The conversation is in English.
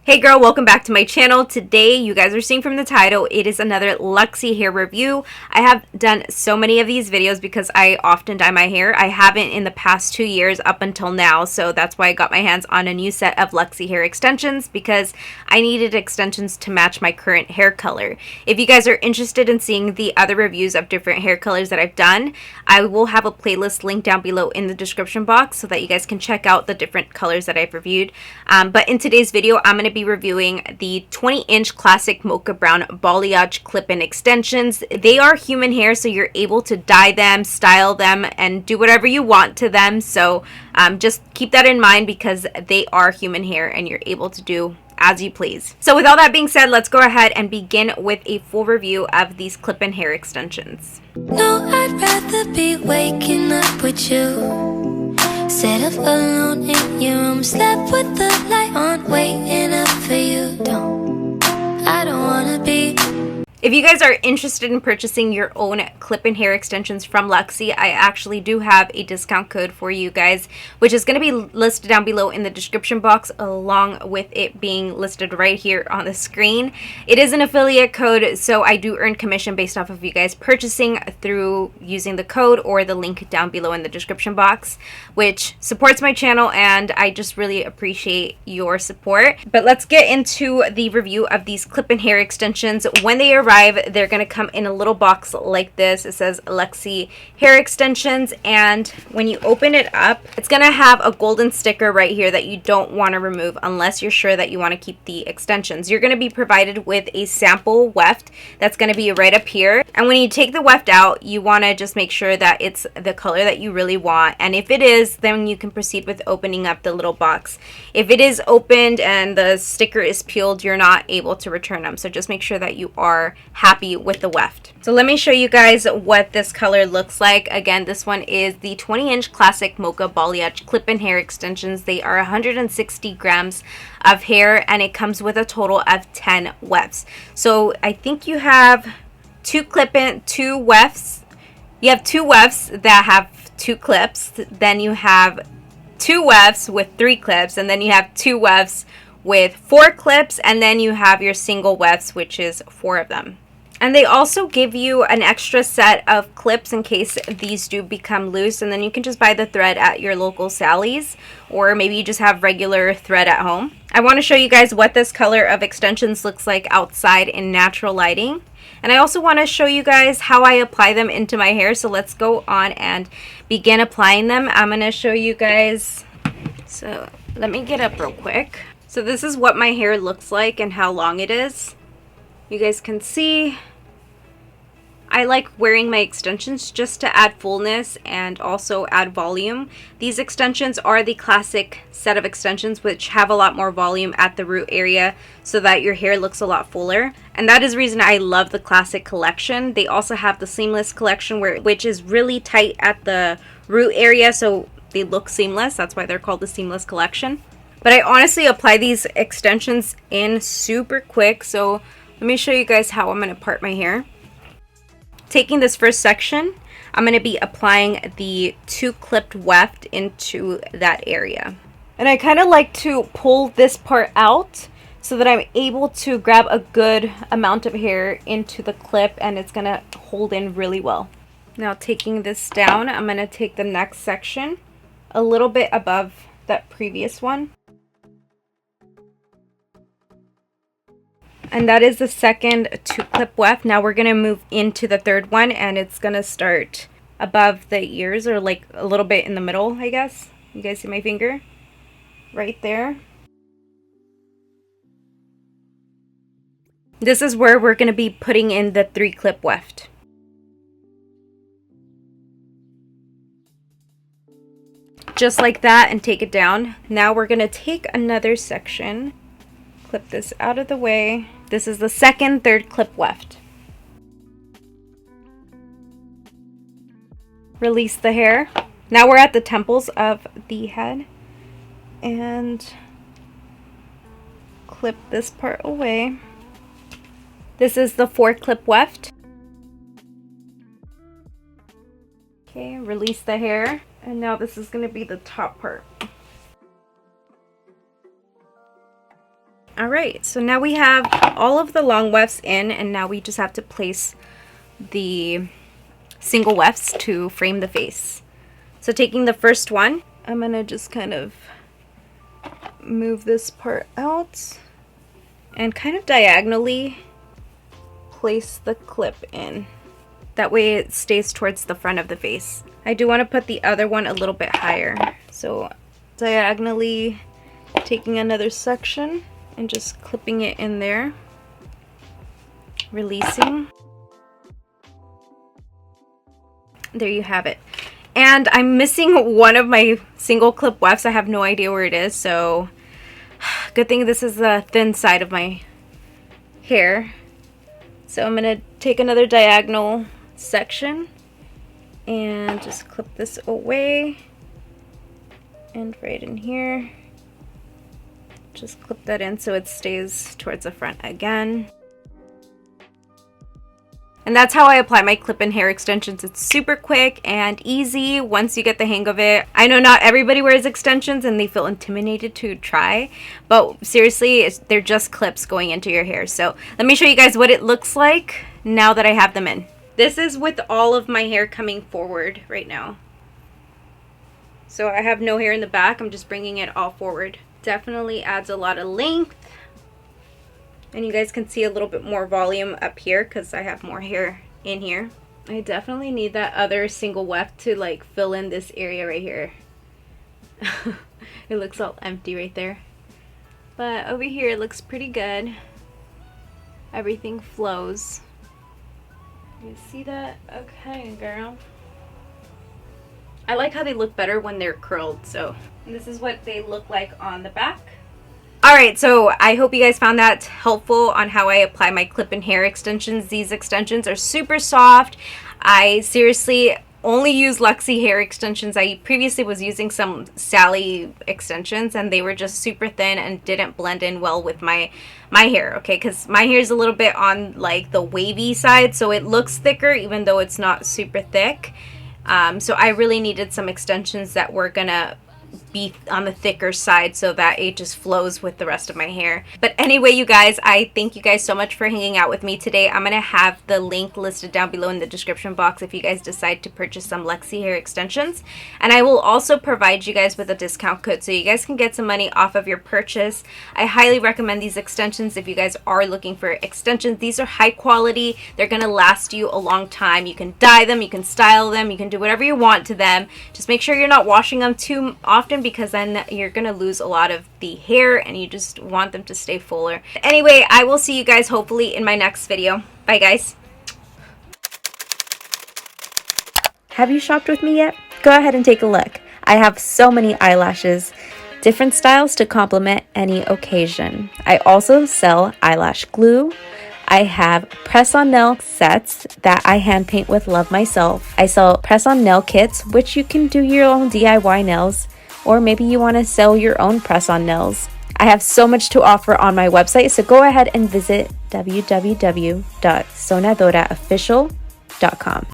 Hey girl, welcome back to my channel. Today, you guys are seeing from the title, it is another Luxy hair review. I have done so many of these videos because I often dye my hair. I haven't in the past 2 years up until now, so that's why I got my hands on a new set of Luxy hair extensions because I needed extensions to match my current hair color. If you guys are interested in seeing the other reviews of different hair colors that I've done, I will have a playlist linked down below in the description box so that you guys can check out the different colors that I've reviewed. But in today's video, I'm going to be reviewing the 20-inch classic mocha brown balayage clip-in extensions. They are human hair, so you're able to dye them, style them, and do whatever you want to them. So just keep that in mind because they are human hair and you're able to do as you please. So with all that being said, let's go ahead and begin with a full review of these clip-in hair extensions. No, I'd rather be waking up with you. Set up alone in your room, slept with the light on, waiting up for you. I don't wanna be. If you guys are interested in purchasing your own clip-in hair extensions from Luxy, I actually do have a discount code for you guys, which is going to be listed down below in the description box, along with it being listed right here on the screen. It is an affiliate code, so I do earn commission based off of you guys purchasing through using the code or the link down below in the description box, which supports my channel, and I just really appreciate your support. But let's get into the review of these clip-in hair extensions. When they arrive, they're going to come in a little box like this. It says Luxy hair extensions, and when you open it up, it's going to have a golden sticker right here that you don't want to remove unless you're sure that you want to keep the extensions. You're going to be provided with a sample weft that's going to be right up here, and when you take the weft out, you want to just make sure that it's the color that you really want, and if it is, then you can proceed with opening up the little box. If it is opened and the sticker is peeled, you're not able to return them, so just make sure that you are happy with the weft. So let me show you guys what this color looks like. Again, this one is the 20-inch classic mocha balayage clip-in hair extensions. They are 160 grams of hair, and it comes with a total of 10 wefts. So I think you have two wefts. You have two wefts that have 2 clips. Then you have 2 wefts with 3 clips, and then you have 2 wefts with 4 clips, and then you have your single wefts, which is 4 of them. And they also give you an extra set of clips in case these do become loose, and then you can just buy the thread at your local Sally's, or maybe you just have regular thread at home. I want to show you guys what this color of extensions looks like outside in natural lighting. And I also want to show you guys how I apply them into my hair. So let's go on and begin applying them. I'm going to show you guys. So let me get up real quick. So this is what my hair looks like and how long it is. You guys can see I like wearing my extensions just to add fullness and also add volume. These extensions are the classic set of extensions, which have a lot more volume at the root area so that your hair looks a lot fuller. And that is the reason I love the classic collection. They also have the seamless collection, which is really tight at the root area, so they look seamless. That's why they're called the seamless collection. But I honestly apply these extensions in super quick, so let me show you guys how I'm going to part my hair. Taking this first section, I'm going to be applying the 2 clipped weft into that area. And I kind of like to pull this part out so that I'm able to grab a good amount of hair into the clip, and it's going to hold in really well. Now taking this down, I'm going to take the next section a little bit above that previous one. And that is the second 2 clip weft. Now we're going to move into the third one, and it's going to start above the ears, or like a little bit in the middle, I guess. You guys see my finger? Right there. This is where we're going to be putting in the 3 clip weft. Just like that, and take it down. Now we're going to take another section, clip this out of the way. This is the second 3rd clip weft. Release the hair. Now we're at the temples of the head, and clip this part away. This is the 4 clip weft. Okay, release the hair, and now this is going to be the top part. All right, so now we have all of the long wefts in, and now we just have to place the single wefts to frame the face. So taking the first one, I'm gonna just kind of move this part out and kind of diagonally place the clip in. That way it stays towards the front of the face. I do want to put the other one a little bit higher. So diagonally taking another section and just clipping it in there, releasing. There you have it. And I'm missing one of my single clip wefts. I have no idea where it is, so good thing this is the thin side of my hair. So I'm gonna take another diagonal section and just clip this away, and right in here just clip that in so it stays towards the front again. And that's how I apply my clip-in hair extensions. It's super quick and easy once you get the hang of it. I know not everybody wears extensions and they feel intimidated to try, but seriously, they're just clips going into your hair. So let me show you guys what it looks like now that I have them in. This is with all of my hair coming forward right now. So I have no hair in the back. I'm just bringing it all forward. Definitely adds a lot of length. And you guys can see a little bit more volume up here because I have more hair in here. I definitely need that other single weft to like fill in this area right here. It looks all empty right there. But over here it looks pretty good. Everything flows. You see that? Okay, girl. I like how they look better when they're curled. So this is what they look like on the back. Alright, so I hope you guys found that helpful on how I apply my clip-in hair extensions. These extensions are super soft. I seriously only use Luxy hair extensions. I previously was using some Sally extensions and they were just super thin and didn't blend in well with my hair, okay? Because my hair is a little bit on like the wavy side, so it looks thicker even though it's not super thick. So I really needed some extensions that were gonna be on the thicker side so that it just flows with the rest of my hair. But anyway, you guys, I thank you guys so much for hanging out with me today. I'm gonna have the link listed down below in the description box if you guys decide to purchase some Luxy hair extensions, and I will also provide you guys with a discount code so you guys can get some money off of your purchase. I highly recommend these extensions if you guys are looking for extensions. These are high quality. They're gonna last you a long time. You can dye them, you can style them, you can do whatever you want to them. Just make sure you're not washing them too often because then you're gonna lose a lot of the hair and you just want them to stay fuller. Anyway, I will see you guys hopefully in my next video. Bye guys. Have you shopped with me yet? Go ahead and take a look. I have so many eyelashes, different styles to complement any occasion. I also sell eyelash glue. I have press-on nail sets that I hand paint with love myself. I sell press-on nail kits, which you can do your own DIY nails, or maybe you want to sell your own press-on nails. I have so much to offer on my website, so go ahead and visit www.soñadoraofficial.com.